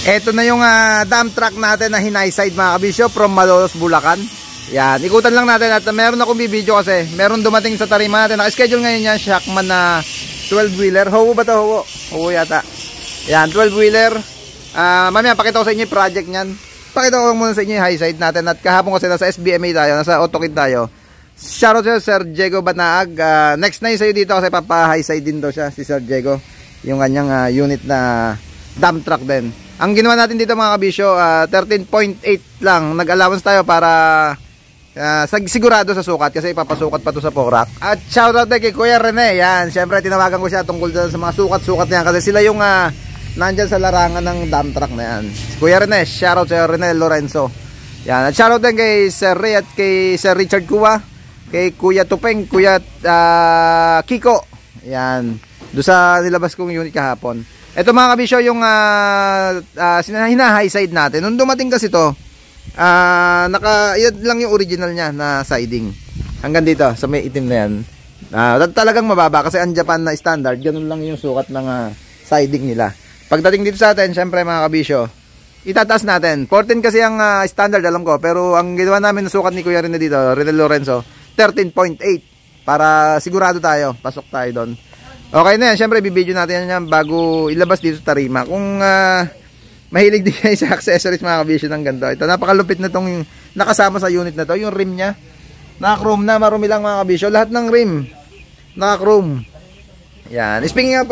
Ito na yung dump truck natin na high side mga kabisyo from Malolos, Bulacan. Yan, ikutan lang natin at meron akong bibidyo kasi meron dumating sa tarima natin. Naka-schedule ngayon yan, Shackman na 12-wheeler. Howo ba ito? Howo yata. Yan, 12-wheeler. Mamaya pakita ko sa inyo yung project nyan. Pakita ko muna sa inyo yung high side natin. At kahapon kasi nasa SBMA tayo, nasa AutoKit tayo. Shoutout sa Sir Diego Banaag. Next na yun sa'yo dito kasi papa-high side din daw siya, si Sir Diego. Yung kanyang unit na dump truck din. Ang ginawa natin dito mga kabisyo, 13.8 lang. Nag-allowance tayo para sigurado sa sukat kasi ipapasukat pa to sa Porak. At shoutout kay Kuya Rene. Yan, syempre tinawagan ko siya tungkol sa mga sukat-sukat niya kasi sila yung nandyan sa larangan ng dump truck na yan. Kuya Rene, shoutout sa Rene Lorenzo. Yan, at shoutout din kay Sir Ray at kay Sir Richard Kuwa, kay Kuya Tupeng, Kuya Kiko. Yan, doon sa nilabas kong unit kahapon. Ito mga kabisyo yung hina-high side natin. Nung dumating kasi to, yan lang yung original niya na siding. Hanggang dito sa may itim na yan. Talagang mababa kasi ang Japan na standard, ganun lang yung sukat ng siding nila. Pagdating dito sa atin, syempre mga kabisyo, itataas natin. 14 kasi ang standard, alam ko. Pero ang ginawa namin na sukat ni Kuya Rene dito, Rene Lorenzo, 13.8. Para sigurado tayo, pasok tayo doon. Okay na yan, syempre bibidyo natin yan bago ilabas dito sa tarima. Kung mahilig din kayo sa accessories mga kabisyo ng ganito. Ito, napakalupit na itong nakasama sa unit na to. Yung rim nya, naka-chrome na, marumi lang mga kabisyo. Lahat ng rim, naka-chrome. Yan, speaking of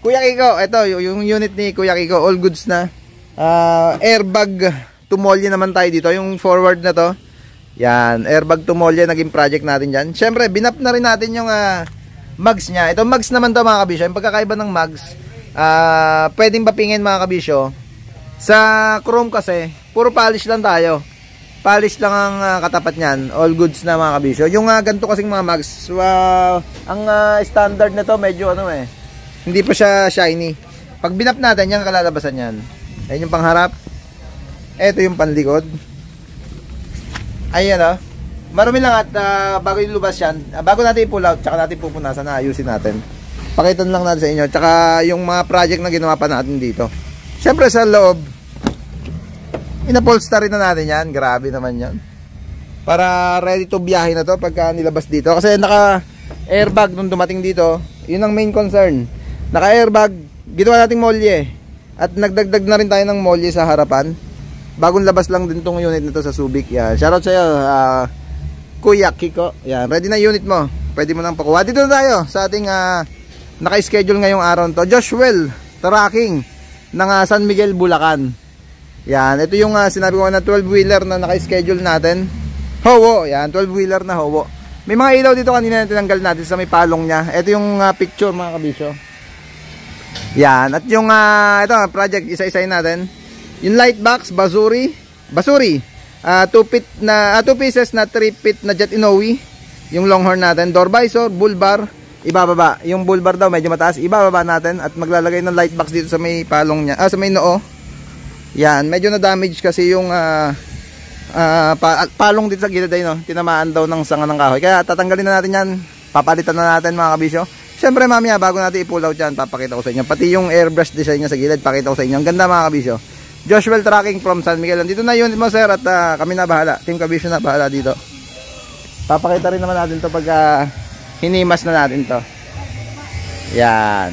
Kuya Kiko, ito yung unit ni Kuya Kiko, all goods na. Airbag tumolye naman tayo dito, yung forward na to. Yan, airbag tumolye, naging project natin dyan. Syempre, binap na rin natin yung mags nya. Ito mags naman to mga kabisyo. Yung pagkakaiba ng mags, pwedeng bapingin mga kabisyo. Sa chrome kasi, puro polish lang tayo. Polish lang ang katapat nyan. All goods na mga kabisyo. Yung ganito kasing mga mags, ang standard na to medyo hindi pa siya shiny. Pag binap natin, yan kalalabasan yan. Ayan yung pangharap. Ito yung panlikod. Ayan marami lang at bago ilubas yan, bago natin i-pull out, tsaka natin pupunasan na ayusin natin. Pakitan lang natin sa inyo. Tsaka yung mga project na ginawa pa natin dito. Siyempre sa loob, inapolster rin na natin yan. Grabe naman yan. Para ready to biyahe na to pagka nilabas dito. Kasi naka-airbag nung dumating dito. Yun ang main concern. Naka-airbag, ginawa nating molye. At nagdagdag na rin tayo ng molye sa harapan. Bagong labas lang din tong unit nito sa Subic. Yan. Shoutout sa'yo, Kuya Kiko. Yan. Ready na unit mo. Pwede mo nang pakuha. Dito na tayo sa ating naka-schedule ngayong araw to. Joshwell Tracking ng San Miguel, Bulacan. Yan. Ito yung sinabi ko na 12-wheeler na naka-schedule natin. Howo. Yan. 12-wheeler na Howo. May mga ilaw dito kanina na tinanggal natin sa may palong niya. Ito yung picture mga kabisyo. Yan. At yung ito project, isa-isayin natin. Yung light box, Basuri. 2 pieces na 3 feet na Jet Inoue. Yung longhorn natin. Door visor, bull bar, ibababa. Yung bull bar daw medyo mataas, ibababa natin. At maglalagay ng light box dito sa may palong niya. Sa may noo. Yan. Medyo na damage kasi yung palong dito sa gilid ay tinamaan daw ng sanga ng kahoy. Kaya tatanggalin na natin yan. Papalitan na natin mga kabisyo. Siyempre mamaya bago natin i-pull out yan, papakita ko sa inyo. Pati yung airbrush design niya sa gilid, pakita ko sa inyo. Ang ganda mga kabisyo. Joshwell Tracking from San Miguel. Dito na unit mo sir at kami na bahala. Team Kabisyo na bahala dito. Papakita rin naman natin to pag hinimas na natin to. Yan.